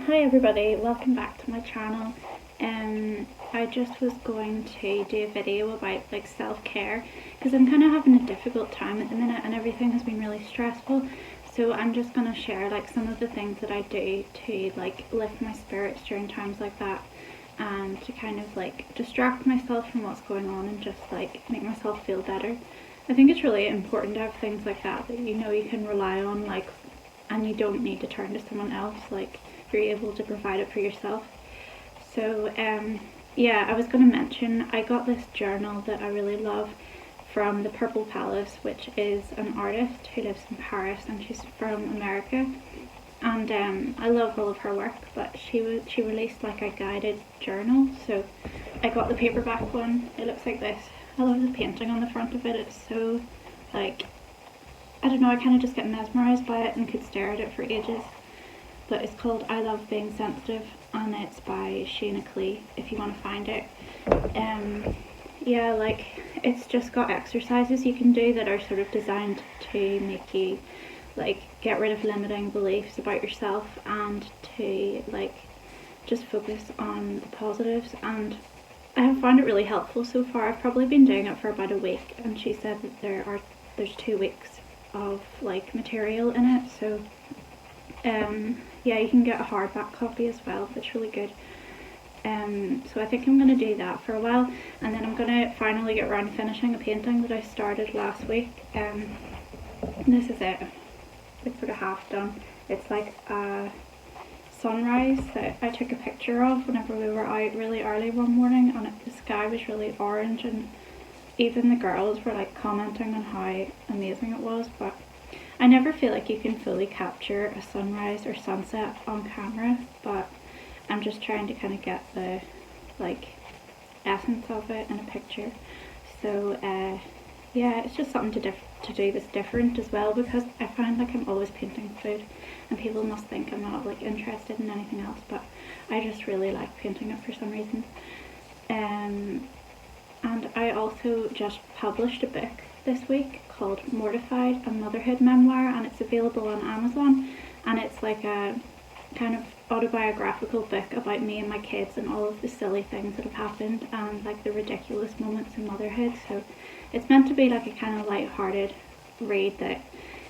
Hi everybody, welcome back to my channel. I just was going to do a video about like self-care because I'm kind of having a difficult time at the minute and everything has been really stressful. So I'm just going to share like some of the things that I do to like lift my spirits during times like that, and to kind of like distract myself from what's going on and just like make myself feel better. I think it's really important to have things like that you know you can rely on, like, and you don't need to turn to someone else, like you're able to provide it for yourself. So yeah, I was going to mention I got this journal that I really love from the Purple Palace, which is an artist who lives in Paris and she's from America. And I love all of her work, but she released like a guided journal, so I got the paperback one. It looks like this. I love the painting on the front of it. It's so, like, I don't know, I kind of just get mesmerised by it and could stare at it for ages. But it's called I Love Being Sensitive, and it's by Sheena Clee, if you want to find it. Yeah, like, it's just got exercises you can do that are sort of designed to make you like get rid of limiting beliefs about yourself and to like just focus on the positives. And I have found it really helpful so far. I've probably been doing it for about a week, and she said that there's 2 weeks of like material in it, so yeah, you can get a hardback copy as well. It's really good. So I think I'm going to do that for a while, and then I'm going to finally get around to finishing a painting that I started last week. This is it. It's sort of half done. It's like a sunrise that I took a picture of whenever we were out really early one morning, and the sky was really orange, and even the girls were like commenting on how amazing it was. But I never feel like you can fully capture a sunrise or sunset on camera, but I'm just trying to kind of get the like essence of it in a picture. So yeah, it's just something to do that's different as well, because I find like I'm always painting food and people must think I'm not like interested in anything else, but I just really like painting it for some reason. And I also just published a book this week called Mortified, a motherhood memoir, and it's available on Amazon, and it's like a kind of autobiographical book about me and my kids and all of the silly things that have happened and like the ridiculous moments in motherhood. So it's meant to be like a kind of light-hearted read that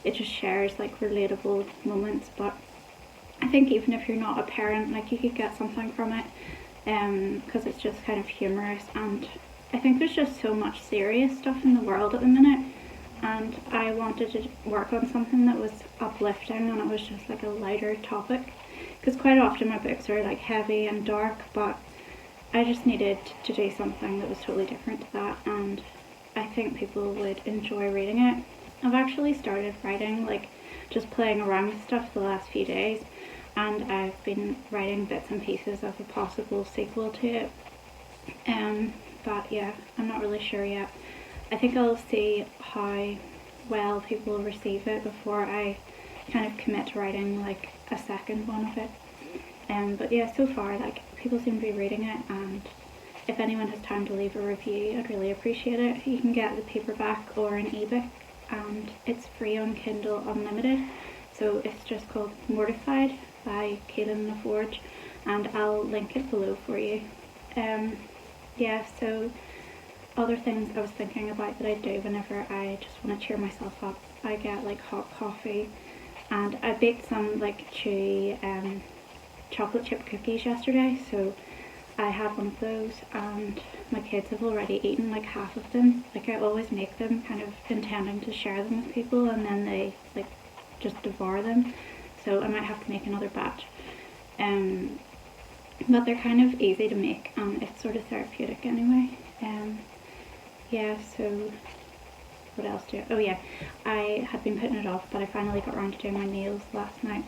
it just shares like relatable moments, but I think even if you're not a parent, like you could get something from it, because it's just kind of humorous. And I think there's just so much serious stuff in the world at the minute, and I wanted to work on something that was uplifting and it was just like a lighter topic, because quite often my books are like heavy and dark, but I just needed to do something that was totally different to that, and I think people would enjoy reading it. I've actually started writing, like just playing around with stuff the last few days, and I've been writing bits and pieces of a possible sequel to it. But yeah, I'm not really sure yet. I think I'll see how well people receive it before I kind of commit to writing like a second one of it. But yeah, so far like people seem to be reading it, and if anyone has time to leave a review, I'd really appreciate it. You can get the paperback or an ebook, and it's free on Kindle Unlimited. So it's just called Mortified by Kaylin LaForge, and I'll link it below for you. Yeah, so other things I was thinking about that I do whenever I just want to cheer myself up, I get like hot coffee, and I baked some like chewy chocolate chip cookies yesterday, so I had one of those, and my kids have already eaten like half of them. Like I always make them kind of intending to share them with people, and then they like just devour them, so I might have to make another batch. But they're kind of easy to make, and it's sort of therapeutic anyway. Yeah, so what else do I, oh yeah, I had been putting it off, but I finally got around to doing my nails last night,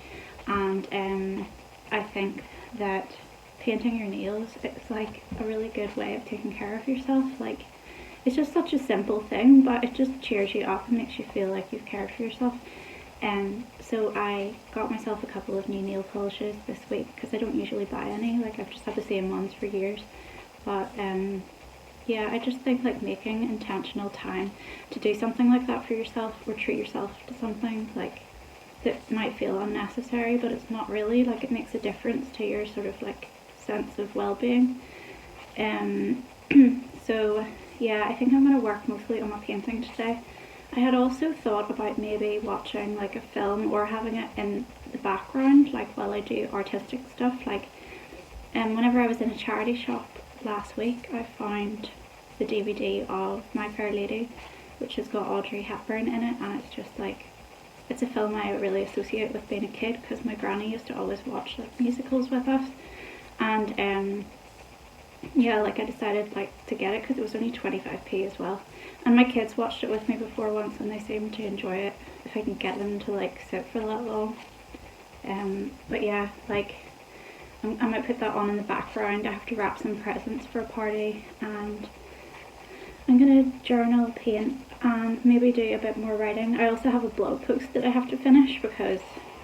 and I think that painting your nails, it's like a really good way of taking care of yourself. Like, it's just such a simple thing, but it just cheers you up and makes you feel like you've cared for yourself. So I got myself a couple of new nail polishes this week, because I don't usually buy any, like I've just had the same ones for years. But yeah, I just think like making intentional time to do something like that for yourself, or treat yourself to something, like that might feel unnecessary, but it's not really. Like, it makes a difference to your sort of like sense of well-being. So yeah, I think I'm going to work mostly on my painting today. I had also thought about maybe watching like a film or having it in the background, like while I do artistic stuff. Like, whenever I was in a charity shop last week, I found the DVD of My Fair Lady, which has got Audrey Hepburn in it, and it's just like, it's a film I really associate with being a kid because my granny used to always watch like musicals with us. And yeah, like I decided like to get it because it was only 25p as well, and my kids watched it with me before once and they seem to enjoy it if I can get them to like sit for that long. But yeah, like I might put that on in the background. I have to wrap some presents for a party, and I'm gonna journal, paint, and maybe do a bit more writing. I also have a blog post that I have to finish because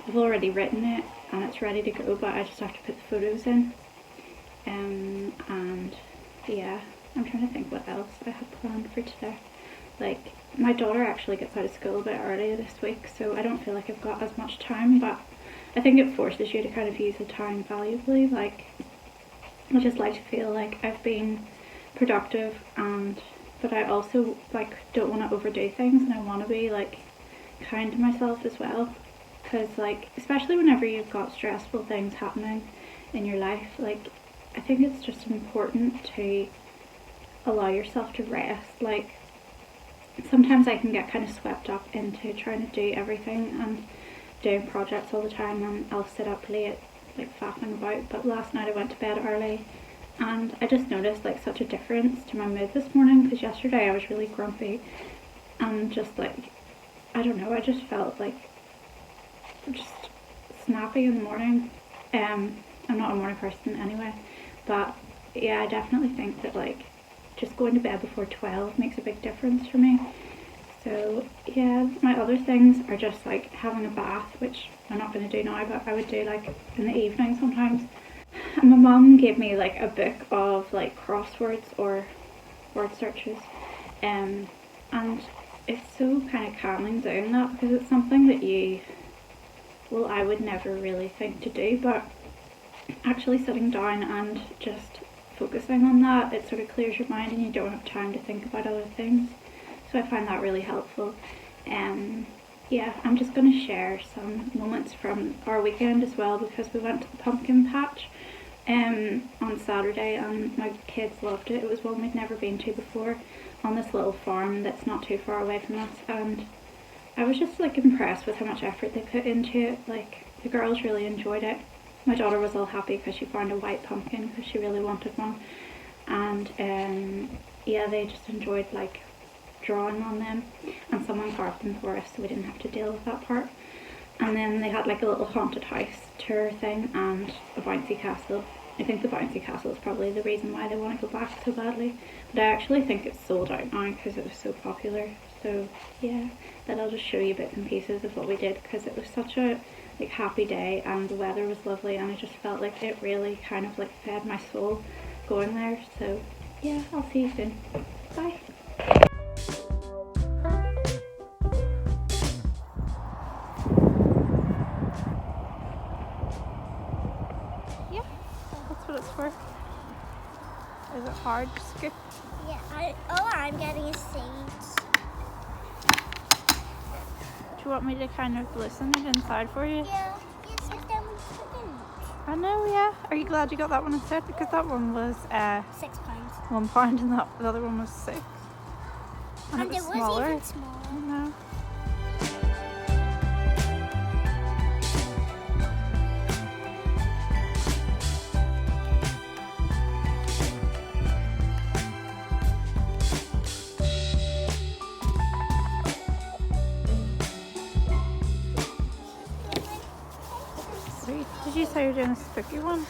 I've already written it and it's ready to go, but I just have to put the photos in. And yeah, I'm trying to think what else I have planned for today. Like, my daughter actually gets out of school a bit early this week, so I don't feel like I've got as much time, but I think it forces you to kind of use the time valuably. Like, I just like to feel like I've been productive, but I also like don't want to overdo things, and I want to be like kind to myself as well, because like, especially whenever you've got stressful things happening in your life, like I think it's just important to allow yourself to rest. Like, sometimes I can get kind of swept up into trying to do everything and doing projects all the time, and I'll sit up late like faffing about. But last night I went to bed early, and I just noticed like such a difference to my mood this morning, because yesterday I was really grumpy and just like, I don't know, I just felt like just snappy in the morning. I'm not a morning person anyway, but yeah, I definitely think that like just going to bed before 12 makes a big difference for me. So yeah, my other things are just like having a bath, which I'm not going to do now, but I would do like in the evening sometimes. And my mum gave me like a book of like crosswords or word searches, and it's so kind of calming doing that, because it's something that I would never really think to do, but actually sitting down and just focusing on that, it sort of clears your mind and you don't have time to think about other things. So I find that really helpful. Yeah, I'm just going to share some moments from our weekend as well, because we went to the pumpkin patch on Saturday, and my kids loved it. It was one we'd never been to before, on this little farm that's not too far away from us, and I was just like impressed with how much effort they put into it. Like, the girls really enjoyed it. My daughter was all happy because she found a white pumpkin because she really wanted one, and yeah, they just enjoyed like drawing on them, and someone carved them for us, so we didn't have to deal with that part. And then they had like a little haunted house tour thing and a bouncy castle. I think the bouncy castle is probably the reason why they want to go back so badly, but I actually think it's sold out now because it was so popular. So yeah, then I'll just show you bits and pieces of what we did, because it was such a like happy day and the weather was lovely, and I just felt like it really kind of like fed my soul going there. So yeah, I'll see you soon. Bye. Yeah, that's what it's for. Is it hard to skip? Yeah, I'm getting a seat. Do you want me to kind of listen it inside for you? Yeah, yes, but then we couldn't. I know, yeah. Are you glad you got that one instead? Because that one was £6. £1 and the other one was £6. And it was smaller. Even smaller. I know. Sweet. Did you say you're doing a spooky one?